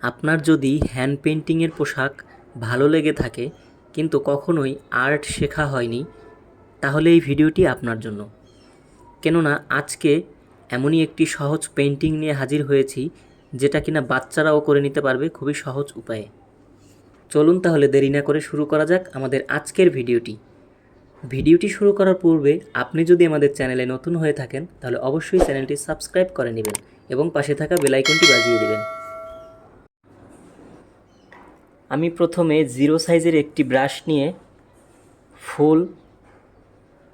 আপনার যদি হ্যান্ড পেইন্টিংয়ের পোশাক ভালো লেগে থাকে কিন্তু কখনোই আর্ট শেখা হয়নি, তাহলে এই ভিডিওটি আপনার জন্য। কেননা আজকে এমনই একটি সহজ পেইন্টিং নিয়ে হাজির হয়েছি যেটা কিনা বাচ্চারাও করে নিতে পারবে খুবই সহজ উপায়ে। চলুন তাহলে দেরি না করে শুরু করা যাক আমাদের আজকের ভিডিওটি শুরু করার পূর্বে আপনি যদি আমাদের চ্যানেলে নতুন হয়ে থাকেন তাহলে অবশ্যই চ্যানেলটি সাবস্ক্রাইব করে নেবেন এবং পাশে থাকা বেল আইকনটি বাজিয়ে দেবেন। আমি প্রথমে 0 সাইজের একটি ব্রাশ নিয়ে ফুল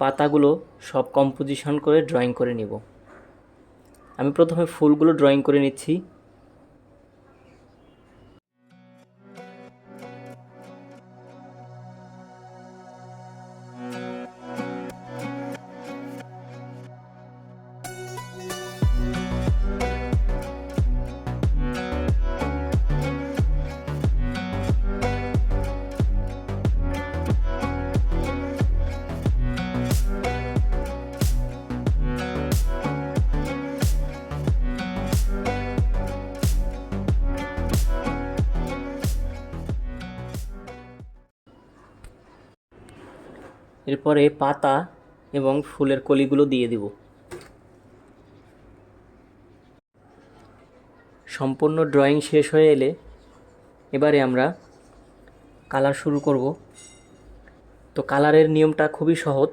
পাতাগুলো সব কম্পোজিশন করে ড্রয়িং করে নেব। আমি প্রথমে ফুলগুলো ড্রয়িং করে নিচ্ছি। এরপরে পাতা এবং ফুলের কলিগুলো দিয়ে দেব। সম্পূর্ণ ড্রয়িং শেষ হয়ে এলে এবারে আমরা কালার শুরু করব। তো কালারের নিয়মটা খুবই সহজ।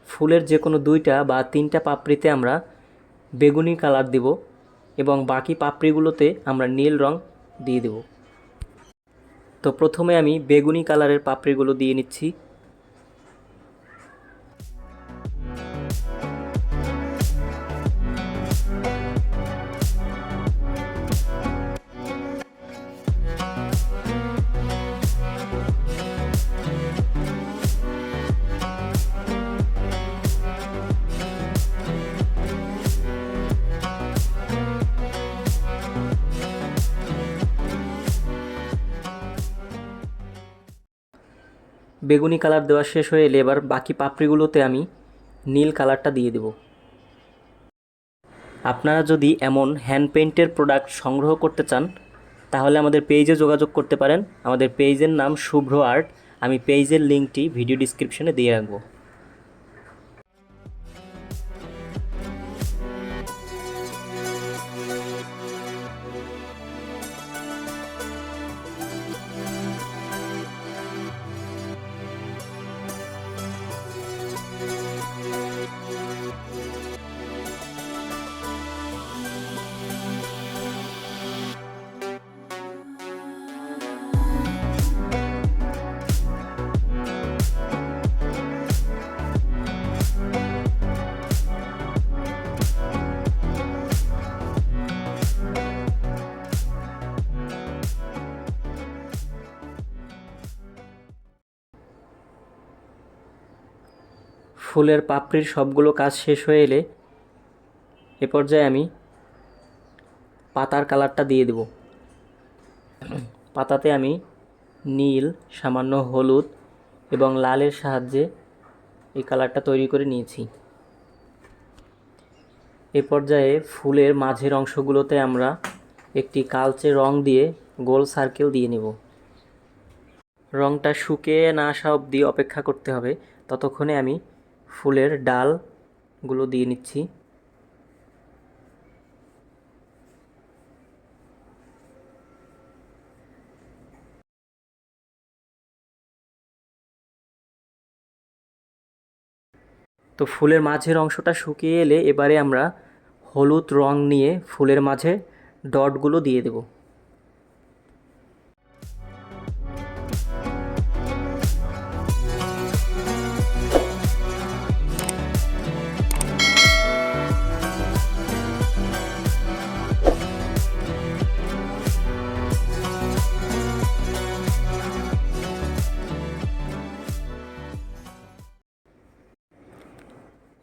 ফুলের যে কোনো 2টা বা 3টা পাপড়িতে আমরা বেগুনি কালার দেব এবং বাকি পাপড়িগুলোতে আমরা নীল রং দিয়ে দেব। তো প্রথমে আমি বেগুনি কালারের পাপড়িগুলো দিয়ে নিচ্ছি। বেগুনি কালার দেওয়া শেষ হয়ে এলে এবার বাকি পাপড়িগুলোতে আমি নীল কালারটা দিয়ে দেব। আপনারা যদি এমন হ্যান্ড পেইন্টের প্রোডাক্ট সংগ্রহ করতে চান তাহলে আমাদের পেজে যোগাযোগ করতে পারেন। আমাদের পেজের নাম শুভ্র আর্ট। আমি পেজের লিঙ্কটি ভিডিও ডিসক্রিপশনে দিয়ে রাখবো। ফুলের পাপড়ির সবগুলো কাজ শেষ হয়ে এলে এ পর্যায়ে আমি পাতার কালারটা দিয়ে দেব। পাতাতে আমি নীল, সামান্য হলুদ এবং লালের সাহায্যে এই কালারটা তৈরি করে নিয়েছি। এ পর্যায়ে ফুলের মাঝের অংশগুলোতে আমরা একটি কালচে রং দিয়ে গোল সার্কেল দিয়ে নেব। রংটা শুকিয়ে না আসা অবধি অপেক্ষা করতে হবে। ততক্ষণে আমি ফুলের ডালগুলো দিয়ে নিচ্ছি। তো ফুলের মাঝের অংশটা শুকিয়ে এলে এবারে আমরা হলুদ রং নিয়ে ফুলের মাঝে ডটগুলো দিয়ে দেব।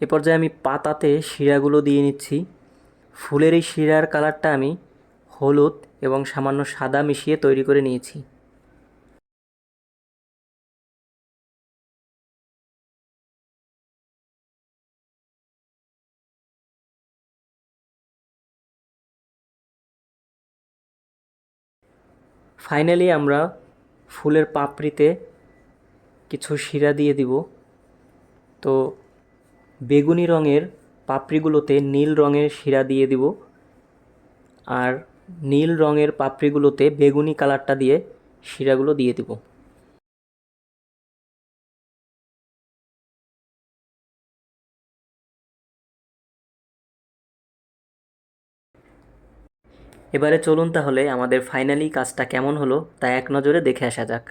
এ পর্যায়ে আমি পাতাতে শিরাগুলো দিয়ে নিচ্ছি। ফুলের এই শিরার কালারটা আমি হলুদ এবং সামান্য সাদা মিশিয়ে তৈরি করে নিয়েছি। ফাইনালি আমরা ফুলের পাপড়িতে কিছু শিরা দিয়ে দিব। তো বেগুনি রঙের পাপড়িগুলোতে নীল রঙের শিরা দিয়ে দিব, আর নীল রঙের পাপড়িগুলোতে বেগুনি কালারটা দিয়ে শিরাগুলো দিয়ে দিব। এবারে চলুন তাহলে আমাদের ফাইনালি কাজটা কেমন হলো তা এক নজরে দেখে আসা যাক।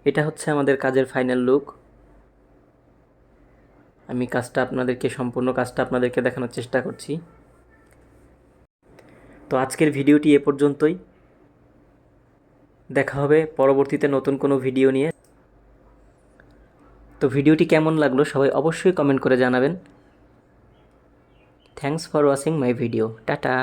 এটা হচ্ছে আমাদের কাজের ফাইনাল লুক। আমি সম্পূর্ণ কাজটা আপনাদেরকে দেখানোর চেষ্টা করছি। তো আজকের ভিডিওটি এ পর্যন্তই। দেখা হবে পরবর্তীতে নতুন কোনো ভিডিও নিয়ে। তো ভিডিওটি কেমন লাগলো সবাই অবশ্যই কমেন্ট করে জানাবেন। Thanks for watching my video. Tata.